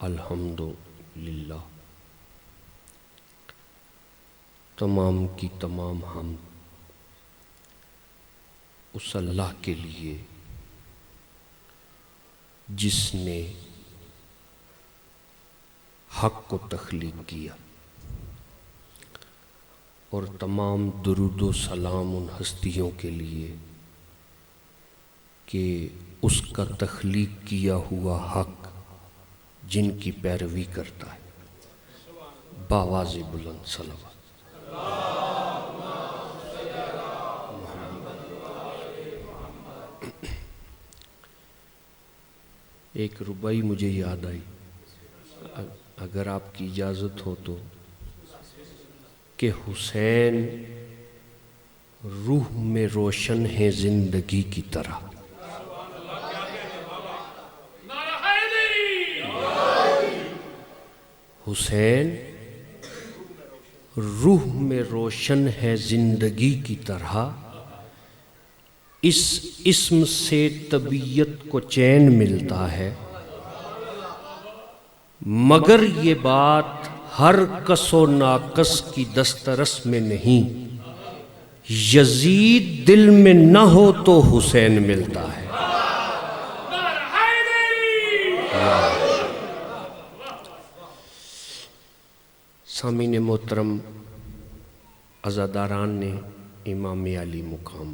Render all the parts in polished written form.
الحمدللہ، تمام کی تمام حمد اس اللہ کے لیے جس نے حق کو تخلیق کیا، اور تمام درود و سلام ان ہستیوں کے لیے کہ اس کا تخلیق کیا ہوا حق جن کی پیروی کرتا ہے، بآواز بلند صلوات۔ ایک ربائی مجھے یاد آئی، اگر آپ کی اجازت ہو تو، کہ حسین روح میں روشن ہے زندگی کی طرح، حسین روح میں روشن ہے زندگی کی طرح، اس اسم سے طبیعت کو چین ملتا ہے، مگر یہ بات ہر کس و ناقص کی دسترس میں نہیں، یزید دل میں نہ ہو تو حسین ملتا ہے۔ سامعین محترم، عزاداران نے امام علی مقام،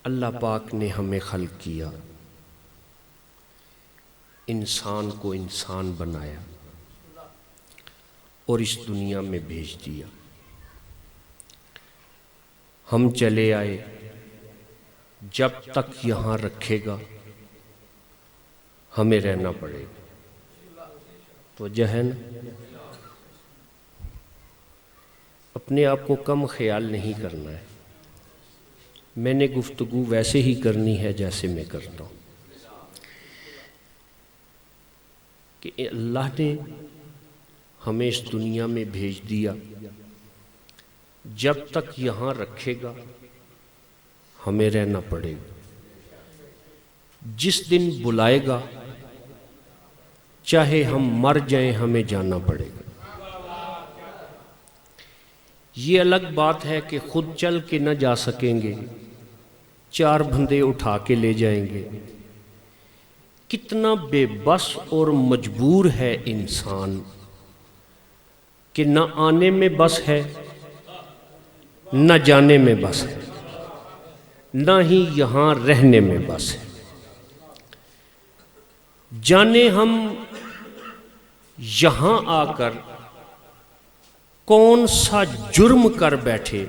اللہ پاک نے ہمیں خلق کیا، انسان کو انسان بنایا اور اس دنیا میں بھیج دیا۔ ہم چلے آئے، جب تک یہاں رکھے گا ہمیں رہنا پڑے گا، وجہ ہے نا؟ اپنے آپ کو کم خیال نہیں کرنا ہے، میں نے گفتگو ویسے ہی کرنی ہے جیسے میں کرتا ہوں، کہ اللہ نے ہمیں اس دنیا میں بھیج دیا، جب تک یہاں رکھے گا ہمیں رہنا پڑے گا، جس دن بلائے گا چاہے ہم مر جائیں ہمیں جانا پڑے گا۔ یہ الگ بات ہے کہ خود چل کے نہ جا سکیں گے، چار بندے اٹھا کے لے جائیں گے۔ کتنا بے بس اور مجبور ہے انسان کہ نہ آنے میں بس ہے نہ جانے میں بس ہے، نہ ہی یہاں رہنے میں بس ہے۔ جانے ہم یہاں آ کر کون سا جرم کر بیٹھے،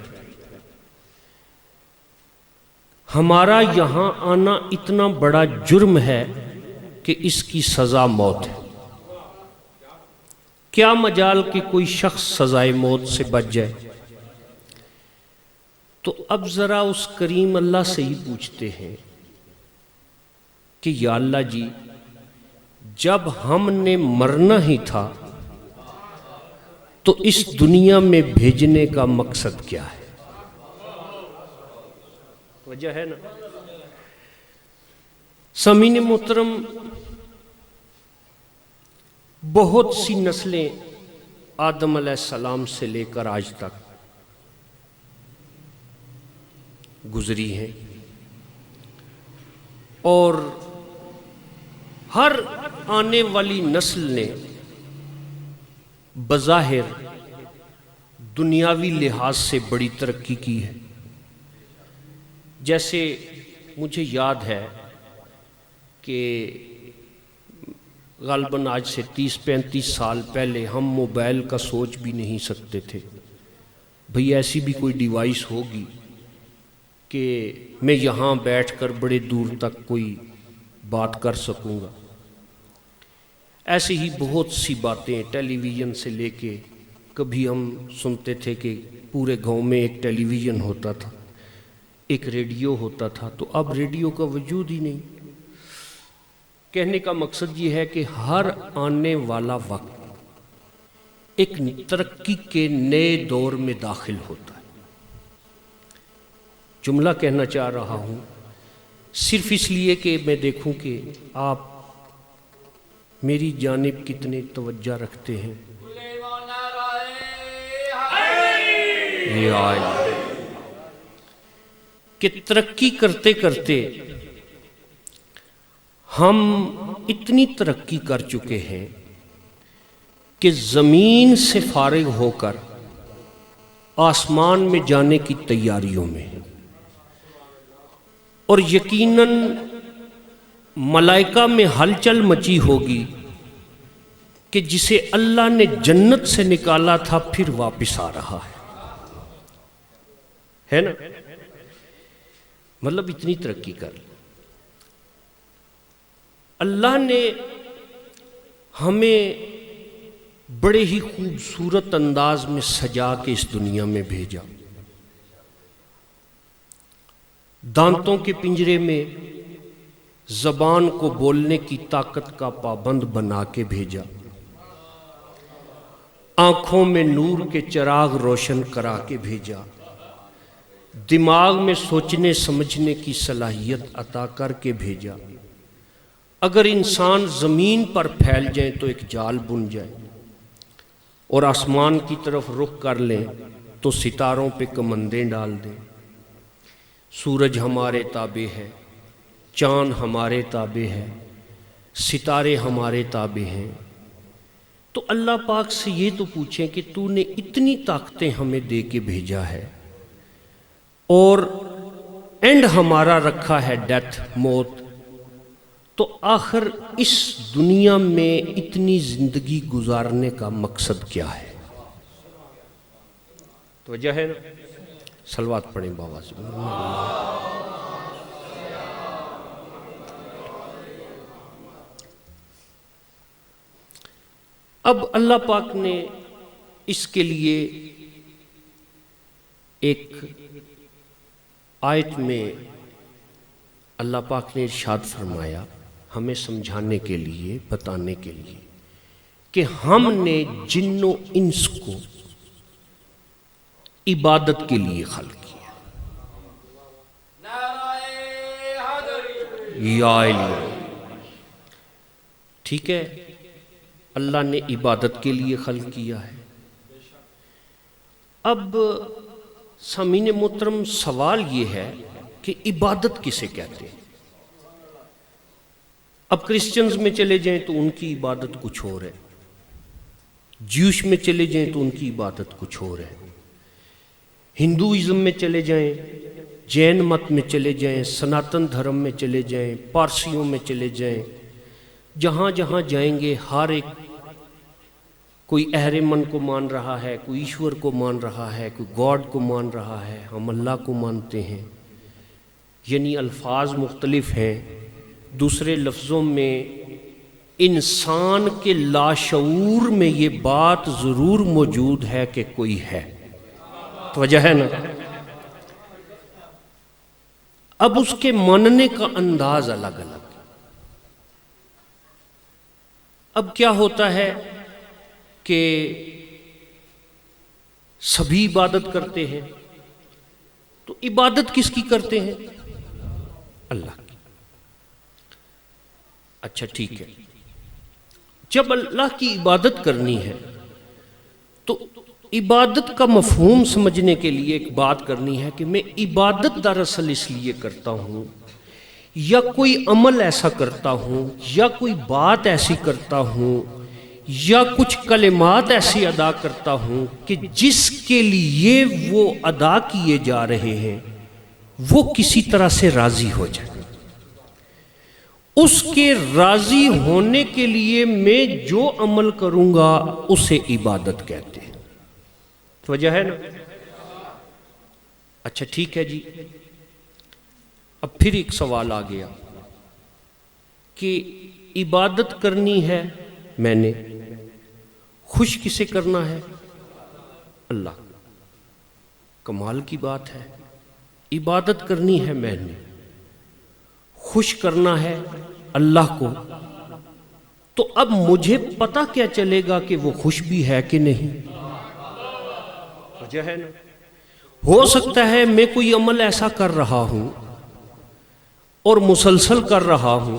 ہمارا یہاں آنا اتنا بڑا جرم ہے کہ اس کی سزا موت ہے۔ کیا مجال کہ کوئی شخص سزائے موت سے بچ جائے؟ تو اب ذرا اس کریم اللہ سے ہی پوچھتے ہیں کہ یا اللہ جی، جب ہم نے مرنا ہی تھا تو اس دنیا میں بھیجنے کا مقصد کیا ہے؟ وجہ ہے نا؟ سامعین محترم، بہت سی نسلیں آدم علیہ السلام سے لے کر آج تک گزری ہیں، اور ہر آنے والی نسل نے بظاہر دنیاوی لحاظ سے بڑی ترقی کی ہے۔ جیسے مجھے یاد ہے کہ غالباً آج سے 30-35 سال پہلے ہم موبائل کا سوچ بھی نہیں سکتے تھے، بھئی ایسی بھی کوئی ڈیوائس ہوگی کہ میں یہاں بیٹھ کر بڑے دور تک کوئی بات کر سکوں گا۔ ایسی ہی بہت سی باتیں، ٹیلی ویژن سے لے کے، کبھی ہم سنتے تھے کہ پورے گاؤں میں ایک ٹیلی ویژن ہوتا تھا، ایک ریڈیو ہوتا تھا، تو اب ریڈیو کا وجود ہی نہیں۔ کہنے کا مقصد یہ ہے کہ ہر آنے والا وقت ایک ترقی کے نئے دور میں داخل ہوتا ہے۔ جملہ کہنا چاہ رہا ہوں صرف اس لیے کہ میں دیکھوں کہ آپ میری جانب کتنے توجہ رکھتے ہیں؟ یہ آئے کہ ترقی کرتے کرتے ہم اتنی ترقی کر چکے ہیں کہ زمین سے فارغ ہو کر آسمان میں جانے کی تیاریوں میں ہیں، اور یقیناً ملائکہ میں ہلچل مچی ہوگی کہ جسے اللہ نے جنت سے نکالا تھا پھر واپس آ رہا ہے نا؟ مطلب اتنی ترقی کر اللہ نے ہمیں بڑے ہی خوبصورت انداز میں سجا کے اس دنیا میں بھیجا، دانتوں کے پنجرے میں زبان کو بولنے کی طاقت کا پابند بنا کے بھیجا، آنکھوں میں نور کے چراغ روشن کرا کے بھیجا، دماغ میں سوچنے سمجھنے کی صلاحیت عطا کر کے بھیجا۔ اگر انسان زمین پر پھیل جائیں تو ایک جال بن جائے، اور آسمان کی طرف رخ کر لیں تو ستاروں پہ کمندیں ڈال دیں۔ سورج ہمارے تابع ہے، چاند ہمارے تابع ہے، ستارے ہمارے تابع ہیں۔ تو اللہ پاک سے یہ تو پوچھیں کہ تو نے اتنی طاقتیں ہمیں دے کے بھیجا ہے، اور اینڈ ہمارا رکھا ہے ڈیتھ، موت، تو آخر اس دنیا میں اتنی زندگی گزارنے کا مقصد کیا ہے؟ تو وجہ ہے نا؟ صلوات پڑھیں بابا سے۔ اب اللہ پاک نے اس کے لیے ایک آیت میں اللہ پاک نے ارشاد فرمایا، ہمیں سمجھانے کے لیے، بتانے کے لیے کہ ہم نے جن و انس کو عبادت کے لیے خلق کیا۔ یا علی، ٹھیک ہے، اللہ نے عبادت کے لیے خلق کیا ہے۔ اب سامعین محترم، سوال یہ ہے کہ عبادت کسے کہتے ہیں؟ اب کرسچنز میں چلے جائیں تو ان کی عبادت کچھ اور ہے، جیوش میں چلے جائیں تو ان کی عبادت کچھ اور ہے، ہندوازم میں چلے جائیں، جین مت میں چلے جائیں، سناتن دھرم میں چلے جائیں، پارسیوں میں چلے جائیں، جہاں جہاں جائیں گے ہر ایک کوئی اہرمن کو مان رہا ہے، کوئی ایشور کو مان رہا ہے، کوئی گاڈ کو مان رہا ہے، ہم اللہ کو مانتے ہیں۔ یعنی الفاظ مختلف ہیں، دوسرے لفظوں میں انسان کے لاشعور میں یہ بات ضرور موجود ہے کہ کوئی ہے، تو وجہ ہے نا؟ اب اس کے ماننے کا انداز الگ الگ۔ اب کیا ہوتا ہے کہ سبھی عبادت کرتے ہیں، تو عبادت کس کی کرتے ہیں؟ اللہ کی۔ اچھا ٹھیک ہے، جب اللہ کی عبادت کرنی ہے تو عبادت کا مفہوم سمجھنے کے لیے ایک بات کرنی ہے کہ میں عبادت دراصل اس لیے کرتا ہوں، یا کوئی عمل ایسا کرتا ہوں، یا کوئی بات ایسی کرتا ہوں، یا کچھ کلمات ایسی ادا کرتا ہوں کہ جس کے لیے وہ ادا کیے جا رہے ہیں وہ کسی طرح سے راضی ہو جائے۔ اس کے راضی ہونے کے لیے میں جو عمل کروں گا اسے عبادت کہتے ہیں، تو وجہ ہے نا؟ اچھا ٹھیک ہے جی، اب پھر ایک سوال آ گیا کہ عبادت کرنی ہے میں نے، خوش کسے کرنا ہے؟ اللہ۔ کمال کی بات ہے، عبادت کرنی ہے میں نے، خوش کرنا ہے اللہ کو، تو اب مجھے پتہ کیا چلے گا کہ وہ خوش بھی ہے کہ نہیں؟ وجہ ہے نا؟ ہو سکتا ہے میں کوئی عمل ایسا کر رہا ہوں اور مسلسل کر رہا ہوں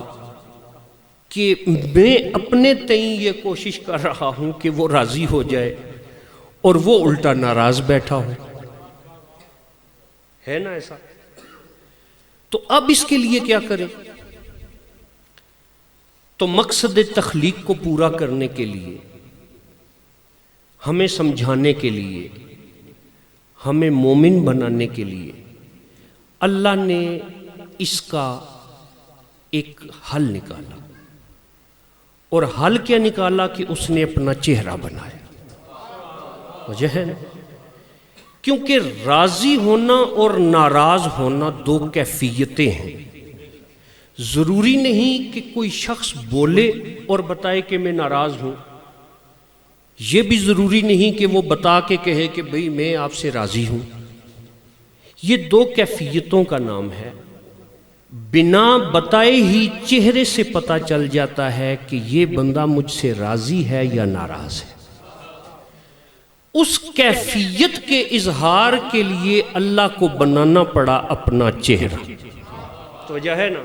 کہ میں اپنے تئیں یہ کوشش کر رہا ہوں کہ وہ راضی ہو جائے اور وہ الٹا ناراض بیٹھا ہو، ہے نا ایسا؟ تو اب اس کے لیے کیا کریں؟ تو مقصد تخلیق کو پورا کرنے کے لیے، ہمیں سمجھانے کے لیے، ہمیں مومن بنانے کے لیے اللہ نے اس کا ایک حل نکالا، اور حل کیا نکالا کہ اس نے اپنا چہرہ بنایا۔ وجہ ہے نا، کیونکہ راضی ہونا اور ناراض ہونا دو کیفیتیں ہیں۔ ضروری نہیں کہ کوئی شخص بولے اور بتائے کہ میں ناراض ہوں، یہ بھی ضروری نہیں کہ وہ بتا کے کہے کہ بھئی میں آپ سے راضی ہوں۔ یہ دو کیفیتوں کا نام ہے۔ بنا بتائے ہی چہرے سے پتہ چل جاتا ہے کہ یہ بندہ مجھ سے راضی ہے یا ناراض ہے۔ اس کیفیت کے اظہار کے لیے اللہ کو بنانا پڑا اپنا چہرہ۔ تو وجہ ہے نا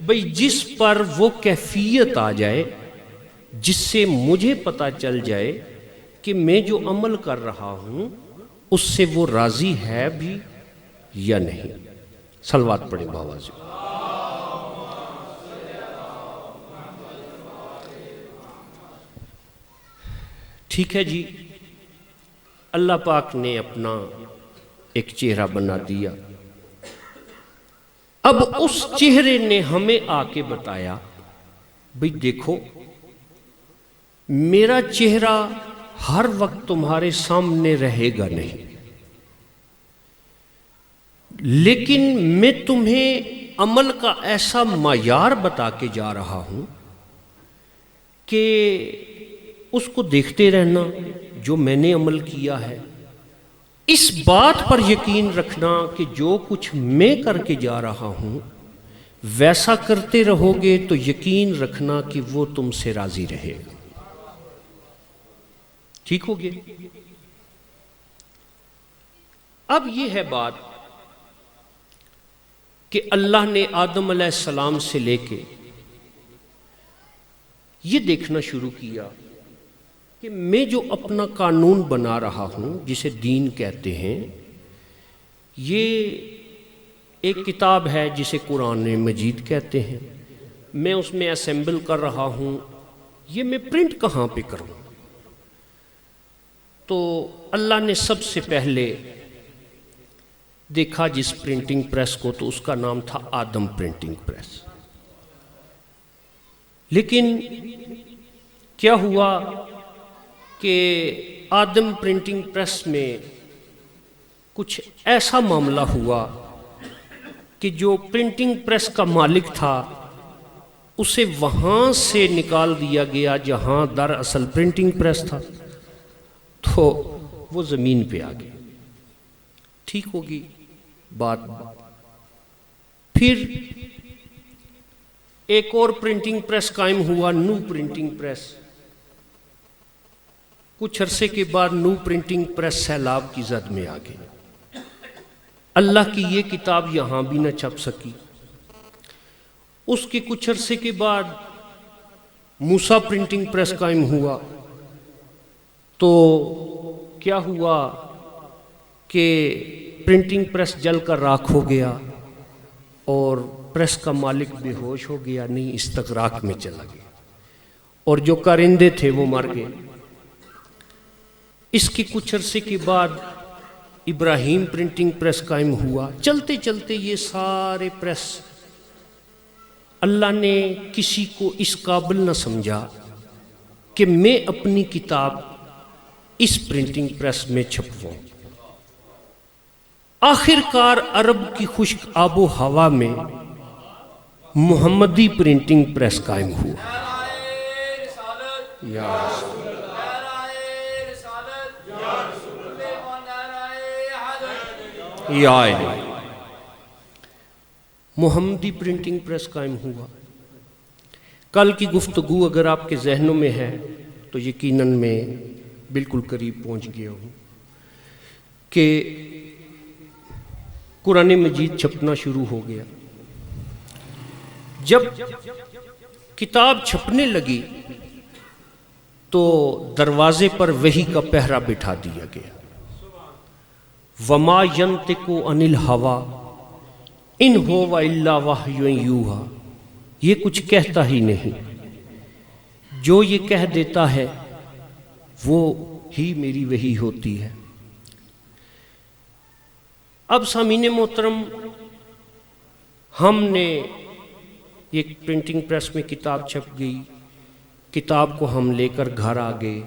بھئی، جس پر وہ کیفیت آ جائے جس سے مجھے پتہ چل جائے کہ میں جو عمل کر رہا ہوں اس سے وہ راضی ہے بھی یا نہیں۔ صلوات پڑھیں باواز۔ ٹھیک ہے جی، اللہ پاک نے اپنا ایک چہرہ بنا دیا۔ اب اس چہرے نے ہمیں آ کے بتایا بھئی دیکھو، میرا چہرہ ہر وقت تمہارے سامنے رہے گا نہیں، لیکن میں تمہیں عمل کا ایسا معیار بتا کے جا رہا ہوں کہ اس کو دیکھتے رہنا جو میں نے عمل کیا ہے۔ اس بات پر یقین رکھنا کہ جو کچھ میں کر کے جا رہا ہوں ویسا کرتے رہو گے تو یقین رکھنا کہ وہ تم سے راضی رہے گا۔ ٹھیک ہو گیا؟ اب یہ ہے بات کہ اللہ نے آدم علیہ السلام سے لے کے یہ دیکھنا شروع کیا کہ میں جو اپنا قانون بنا رہا ہوں جسے دین کہتے ہیں، یہ ایک کتاب ہے جسے قرآن مجید کہتے ہیں، میں اس میں اسمبل کر رہا ہوں، یہ میں پرنٹ کہاں پہ کروں؟ تو اللہ نے سب سے پہلے دیکھا جس پرنٹنگ پریس کو، تو اس کا نام تھا آدم پرنٹنگ پریس۔ لیکن کیا ہوا کہ آدم پرنٹنگ پریس میں کچھ ایسا معاملہ ہوا کہ جو پرنٹنگ پریس کا مالک تھا اسے وہاں سے نکال دیا گیا جہاں دراصل پرنٹنگ پریس تھا، تو وہ زمین پہ آ گیا۔ ٹھیک ہوگی بات؟ پھر ایک اور پرنٹنگ پریس قائم ہوا، نو پرنٹنگ پریس۔ کچھ عرصے کے بعد نو پرنٹنگ پریس سیلاب کی زد میں آ گئی۔ اللہ کی یہ کتاب یہاں بھی نہ چھپ سکی۔ اس کے کچھ عرصے کے بعد موسیٰ پرنٹنگ پریس قائم ہوا، تو کیا ہوا کہ پرنٹنگ پریس جل کر راکھ ہو گیا اور پریس کا مالک بے ہوش ہو گیا، نہیں استغراق میں چلا گیا، اور جو کارندے تھے وہ مر گئے۔ اس کے کچھ عرصے کے بعد ابراہیم پرنٹنگ پریس قائم ہوا۔ چلتے چلتے یہ سارے پریس، اللہ نے کسی کو اس قابل نہ سمجھا کہ میں اپنی کتاب اس پرنٹنگ پریس میں چھپواؤں۔ آخر کار عرب کی خشک آب و ہوا میں محمدی پرنٹنگ پریس قائم ہوا۔ یا رسول یا الہی، محمدی پرنٹنگ پریس قائم ہوا۔ کل کی گفتگو اگر آپ کے ذہنوں میں ہے تو یقیناً میں بالکل قریب پہنچ گیا ہوں کہ قرآن مجید چھپنا شروع ہو گیا۔ جب کتاب چھپنے لگی تو دروازے پر وحی کا پہرا بٹھا دیا گیا. وما ینطق عن الہویٰ ان ہو الا وحی یوحیٰ، یہ کچھ کہتا ہی نہیں، جو یہ کہہ دیتا ہے وہ ہی میری وحی ہوتی ہے. اب سامعین محترم، ہم نے ایک پرنٹنگ پریس میں کتاب چھپ گئی، کتاب کو ہم لے کر گھر آ گئے،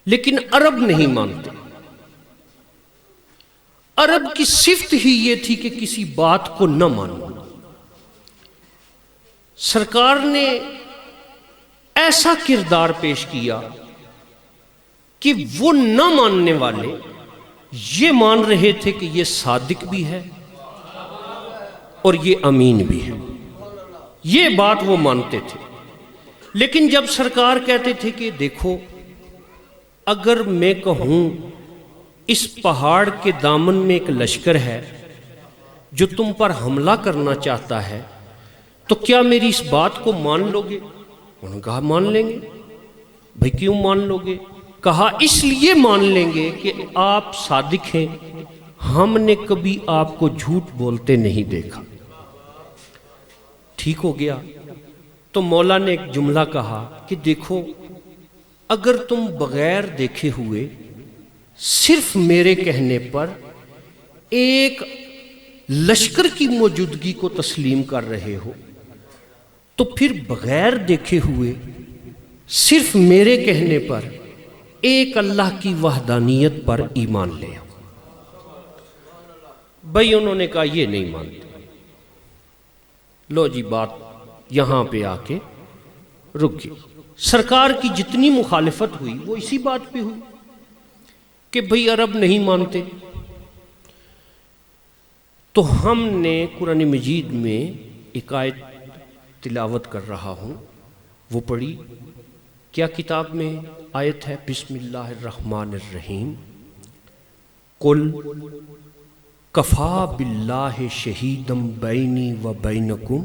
لیکن عرب نہیں مانتے. عرب کی صفت ہی یہ تھی کہ کسی بات کو نہ ماننا. سرکار نے ایسا کردار پیش کیا کہ وہ نہ ماننے والے یہ مان رہے تھے کہ یہ صادق بھی ہے اور یہ امین بھی ہے. یہ بات وہ مانتے تھے. لیکن جب سرکار کہتے تھے کہ دیکھو، اگر میں کہوں اس پہاڑ کے دامن میں ایک لشکر ہے جو تم پر حملہ کرنا چاہتا ہے، تو کیا میری اس بات کو مان لو گے؟ انہوں نے کہا مان لیں گے. بھئی کیوں مان لو گے؟ کہا اس لیے مان لیں گے کہ آپ صادق ہیں، ہم نے کبھی آپ کو جھوٹ بولتے نہیں دیکھا. ٹھیک ہو گیا. تو مولا نے ایک جملہ کہا کہ دیکھو، اگر تم بغیر دیکھے ہوئے صرف میرے کہنے پر ایک لشکر کی موجودگی کو تسلیم کر رہے ہو، تو پھر بغیر دیکھے ہوئے صرف میرے کہنے پر ایک اللہ کی وحدانیت پر ایمان لے آؤ. بھائی انہوں نے کہا یہ نہیں مانتے. لو جی، بات یہاں پہ آ کے رک گئی. سرکار کی جتنی مخالفت ہوئی وہ اسی بات پہ ہوئی کہ بھئی عرب نہیں مانتے. تو ہم نے قرآن مجید میں ایک آیت تلاوت کر رہا ہوں، وہ پڑھی. کیا کتاب میں آیت ہے؟ بسم اللہ الرحمن الرحیم. قل کفا باللہ شہیدم بینی و بینکم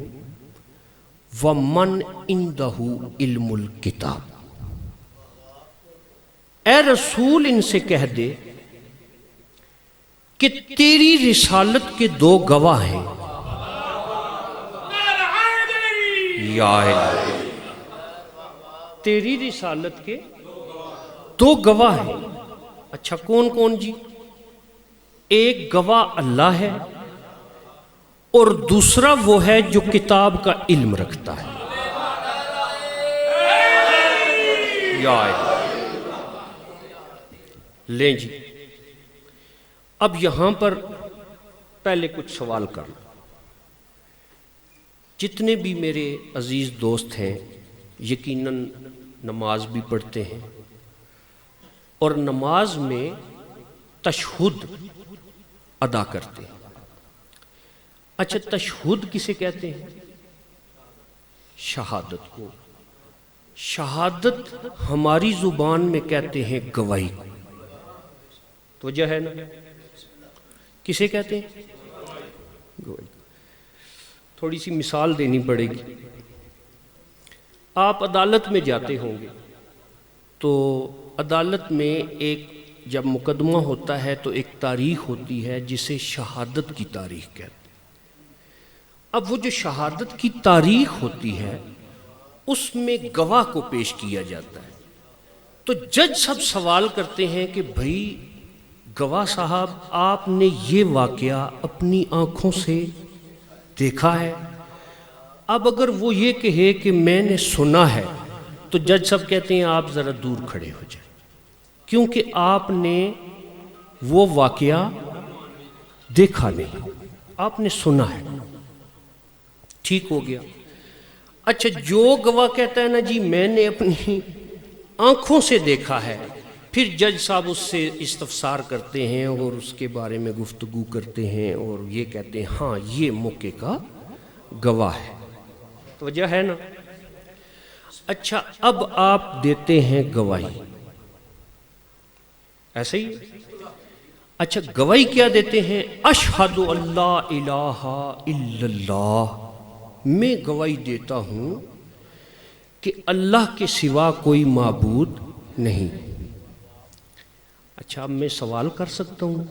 ومن عندہ علم الکتاب. اے رسول ان سے کہہ دے کہ تیری رسالت کے دو گواہ ہیں. یا الہی، تیری رسالت کے دو گواہ ہیں. اچھا کون کون جی؟ ایک گواہ اللہ ہے اور دوسرا وہ ہے جو کتاب کا علم رکھتا ہے. یا لیں جی. اب یہاں پر پہلے کچھ سوال کر لوں. جتنے بھی میرے عزیز دوست ہیں یقیناً نماز بھی پڑھتے ہیں اور نماز میں تشہد ادا کرتے ہیں. اچھا تشہد کسے کہتے ہیں؟ شہادت کو. شہادت ہماری زبان میں کہتے ہیں گواہی کو. توجہ ہے نا؟ کسے کہتے ہیں؟ گواہی. تھوڑی سی مثال دینی پڑے گی. آپ عدالت میں جاتے ہوں گے تو عدالت میں ایک جب مقدمہ ہوتا ہے تو ایک تاریخ ہوتی ہے جسے شہادت کی تاریخ کہتے ہیں. اب وہ جو شہادت کی تاریخ ہوتی ہے اس میں گواہ کو پیش کیا جاتا ہے. تو جج سب سوال کرتے ہیں کہ بھئی گواہ صاحب، آپ نے یہ واقعہ اپنی آنکھوں سے دیکھا ہے؟ اب اگر وہ یہ کہے کہ میں نے سنا ہے تو جج سب کہتے ہیں آپ ذرا دور کھڑے ہو جائیں، کیونکہ آپ نے وہ واقعہ دیکھا نہیں، آپ نے سنا ہے. ٹھیک ہو گیا. اچھا جو گواہ کہتا ہے نا جی میں نے اپنی آنکھوں سے دیکھا ہے، پھر جج صاحب اس سے استفسار کرتے ہیں اور اس کے بارے میں گفتگو کرتے ہیں اور یہ کہتے ہیں ہاں یہ موقع کا گواہ ہے. توجہ ہے نا؟ اچھا اب آپ دیتے ہیں گواہی، ایسے ہی. اچھا گواہی کیا دیتے ہیں؟ اشہد اللہ الہ الا اللہ میں گواہی دیتا ہوں کہ اللہ کے سوا کوئی معبود نہیں۔ اچھا، اب میں سوال کر سکتا ہوں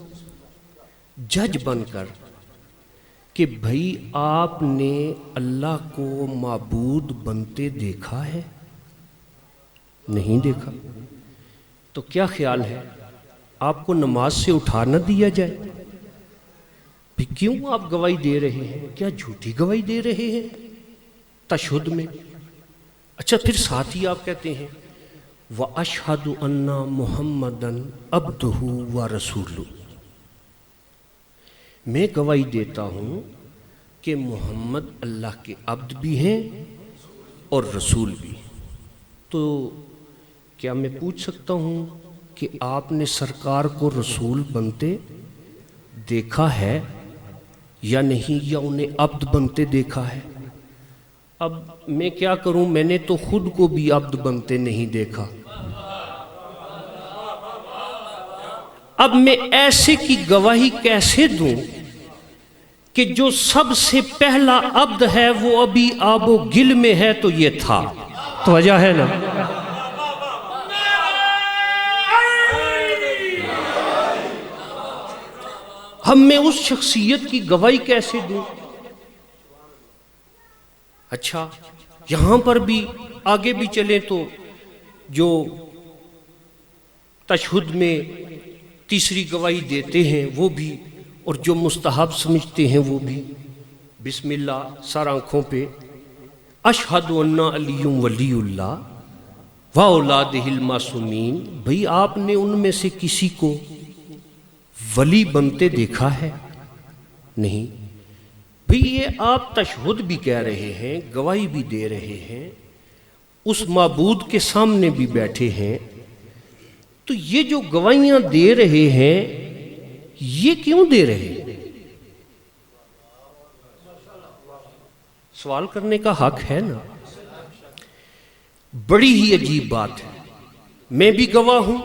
جج بن کر کہ بھائی آپ نے اللہ کو معبود بنتے دیکھا ہے؟ نہیں دیکھا۔ تو کیا خیال ہے آپ کو نماز سے اٹھا نہ دیا جائے؟ بھی کیوں آپ گواہی دے رہے ہیں؟ کیا جھوٹی گواہی دے رہے ہیں تشہد میں؟ اچھا، پھر ساتھ ہی آپ کہتے ہیں وَأَشْهَدُ أَنَّ مُحَمَّدًا عَبْدُهُ وَرَسُولُهُ، میں گواہی دیتا ہوں کہ محمد اللہ کے عبد بھی ہیں اور رسول بھی۔ تو کیا میں پوچھ سکتا ہوں کہ آپ نے سرکار کو رسول بنتے دیکھا ہے یا نہیں، یا انہیں عبد بنتے دیکھا ہے؟ اب میں کیا کروں، میں نے تو خود کو بھی عبد بنتے نہیں دیکھا، اب میں ایسے کی گواہی کیسے دوں کہ جو سب سے پہلا عبد ہے وہ ابھی آب و گل میں ہے؟ تو یہ تھا، تو وجہ ہے نا۔ ہم میں اس شخصیت کی گواہی کیسے دوں؟ اچھا، یہاں پر بھی آگے بھی چلیں تو جو تشہد میں تیسری گواہی دیتے ہیں وہ بھی، اور جو مستحب سمجھتے ہیں وہ بھی، بسم اللہ سر آنکھوں پہ، اشہد ان علی ولی اللہ و اولادہ المعصومین۔ بھئی آپ نے ان میں سے کسی کو ولی بنتے دیکھا ہے؟ نہیں۔ بھئی یہ آپ تشہد بھی کہہ رہے ہیں، گواہی بھی دے رہے ہیں، اس معبود کے سامنے بھی بیٹھے ہیں، تو یہ جو گواہیاں دے رہے ہیں یہ کیوں دے رہے ہیں؟ سوال کرنے کا حق ہے نا۔ بڑی ہی عجیب بات ہے، میں بھی گواہ ہوں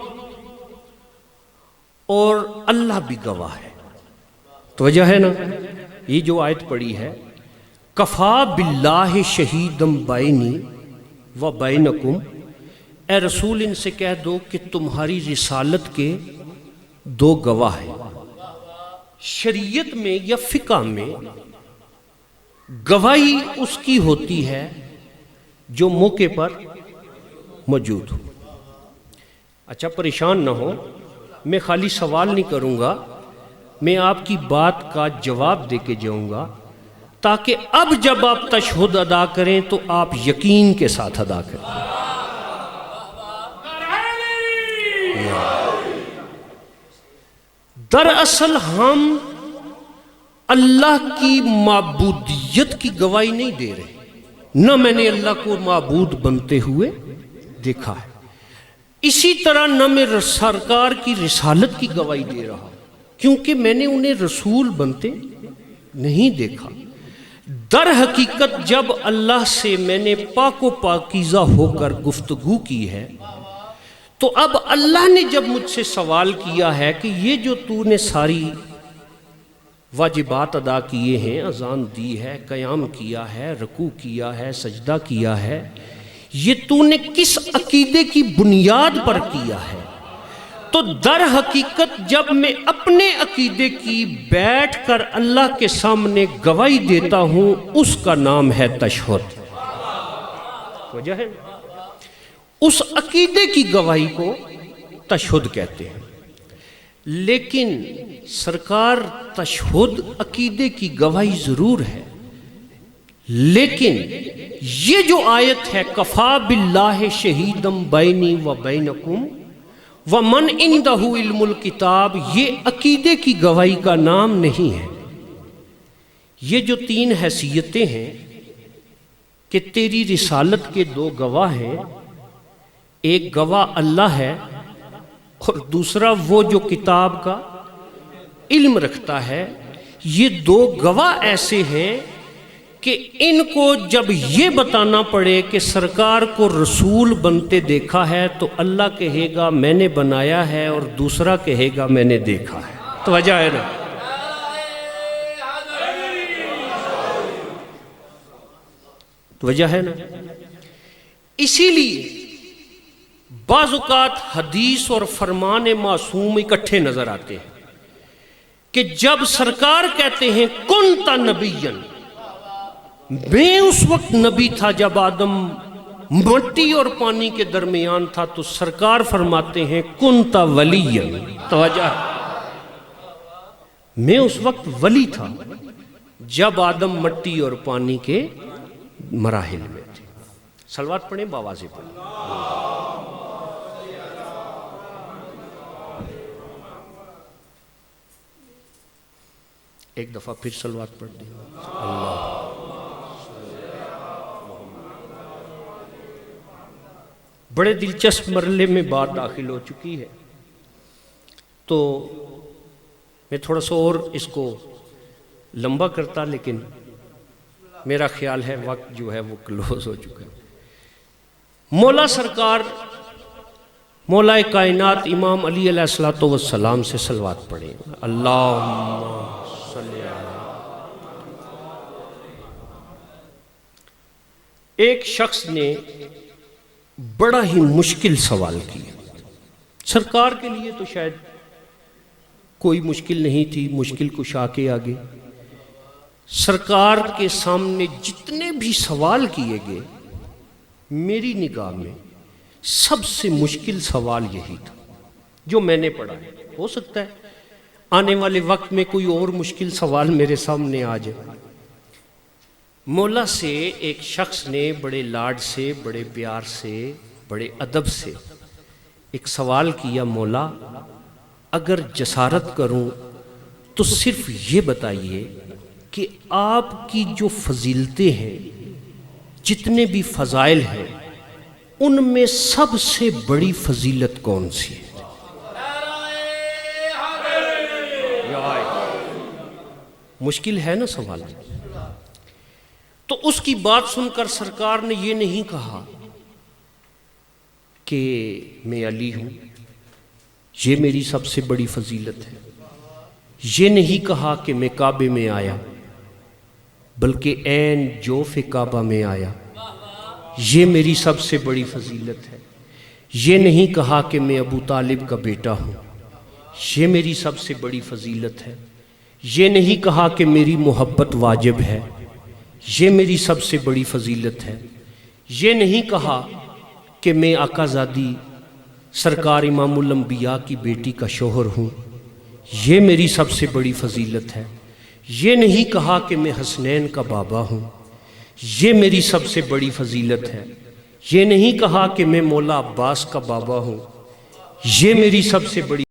اور اللہ بھی گواہ ہے، تو وجہ ہے نا۔ یہ جو آیت پڑھی ہے کفا باللہ شہیدم بینی و بینکم، اے رسول ان سے کہہ دو کہ تمہاری رسالت کے دو گواہ ہیں۔ شریعت میں یا فقہ میں گواہی اس کی ہوتی ہے جو موقع پر موجود ہو۔ اچھا، پریشان نہ ہو، میں خالی سوال نہیں کروں گا، میں آپ کی بات کا جواب دے کے جاؤں گا، تاکہ اب جب آپ تشہد ادا کریں تو آپ یقین کے ساتھ ادا کریں۔ دراصل ہم اللہ کی معبودیت کی گواہی نہیں دے رہے، نہ میں نے اللہ کو معبود بنتے ہوئے دیکھا ہے، اسی طرح نہ میں سرکار کی رسالت کی گواہی دے رہا ہوں، کیونکہ میں نے انہیں رسول بنتے نہیں دیکھا۔ در حقیقت جب اللہ سے میں نے پاک و پاکیزہ ہو کر گفتگو کی ہے، تو اب اللہ نے جب مجھ سے سوال کیا ہے کہ یہ جو تو نے ساری واجبات ادا کیے ہیں، اذان دی ہے، قیام کیا ہے، رکوع کیا ہے، سجدہ کیا ہے، یہ تو نے کس عقیدے کی بنیاد پر کیا ہے؟ تو در حقیقت جب میں اپنے عقیدے کی بیٹھ کر اللہ کے سامنے گواہی دیتا ہوں، اس کا نام ہے تشہد۔ وجہ ہے اس عقیدے کی گواہی کو تشہد کہتے ہیں۔ لیکن سرکار تشہد عقیدے کی گواہی ضرور ہے، لیکن یہ جو آیت ہے کفا باللہ شہیدم بینی و بینکم ومن عندہ علم الکتاب، یہ عقیدے کی گواہی کا نام نہیں ہے۔ یہ جو تین حیثیتیں ہیں کہ تیری رسالت کے دو گواہ ہیں، ایک گواہ اللہ ہے اور دوسرا وہ جو کتاب کا علم رکھتا ہے، یہ دو گواہ ایسے ہیں کہ ان کو جب یہ بتانا پڑے کہ سرکار کو رسول بنتے دیکھا ہے تو اللہ کہے گا میں نے بنایا ہے، اور دوسرا کہے گا میں نے دیکھا ہے۔ تو وجہ ہے نا۔ وجہ ہے نا. اسی لیے بعض اوقات حدیث اور فرمان معصوم اکٹھے نظر آتے ہیں کہ جب سرکار کہتے ہیں کنت نبیًا، میں اس وقت نبی تھا جب آدم مٹی اور پانی کے درمیان تھا، تو سرکار فرماتے ہیں کنت ولیًا. توجہ، میں اس وقت ولی تھا جب آدم مٹی اور پانی کے مراحل میں تھے. صلوات پڑھیں، باواز پڑھیں. ایک دفعہ پھر صلوات پڑھ دیں. اللہ بڑے دلچسپ مرحلے میں بات داخل ہو چکی ہے، تو میں تھوڑا سا اور اس کو لمبا کرتا، لیکن میرا خیال ہے وقت جو ہے وہ کلوز ہو چکا ہے. مولا سرکار مولا کائنات امام علی علیہ الصلوۃ والسلام سے صلوات پڑھیں. اللہم صلی علی. ایک شخص نے بڑا ہی مشکل سوال کیا. سرکار کے لیے تو شاید کوئی مشکل نہیں تھی، مشکل کشا کے آگے سرکار کے سامنے جتنے بھی سوال کیے گئے، میری نگاہ میں سب سے مشکل سوال یہی تھا جو میں نے پڑھا ہے. ہو سکتا ہے آنے والے وقت میں کوئی اور مشکل سوال میرے سامنے آ جائے. مولا سے ایک شخص نے بڑے لاڈ سے، بڑے پیار سے، بڑے ادب سے ایک سوال کیا، مولا اگر جسارت کروں تو صرف یہ بتائیے کہ آپ کی جو فضیلتیں ہیں، جتنے بھی فضائل ہیں، ان میں سب سے بڑی فضیلت کون سی ہے؟ مشکل ہے نا سوال. تو اس کی بات سن کر سرکار نے یہ نہیں کہا کہ میں علی ہوں، یہ میری سب سے بڑی فضیلت ہے. یہ نہیں کہا کہ میں کعبے میں آیا، بلکہ عین جوف کعبہ میں آیا، یہ میری سب سے بڑی فضیلت ہے. یہ نہیں کہا کہ میں ابو طالب کا بیٹا ہوں، یہ میری سب سے بڑی فضیلت ہے. یہ نہیں کہا کہ میری محبت واجب ہے، یہ میری سب سے بڑی فضیلت ہے. یہ نہیں کہا کہ میں آقا زادی سرکار امام الانبیاء کی بیٹی کا شوہر ہوں، یہ میری سب سے بڑی فضیلت ہے. یہ نہیں کہا کہ میں حسنین کا بابا ہوں، یہ میری سب سے بڑی فضیلت ہے. یہ نہیں کہا کہ میں مولا عباس کا بابا ہوں، یہ میری سب سے بڑی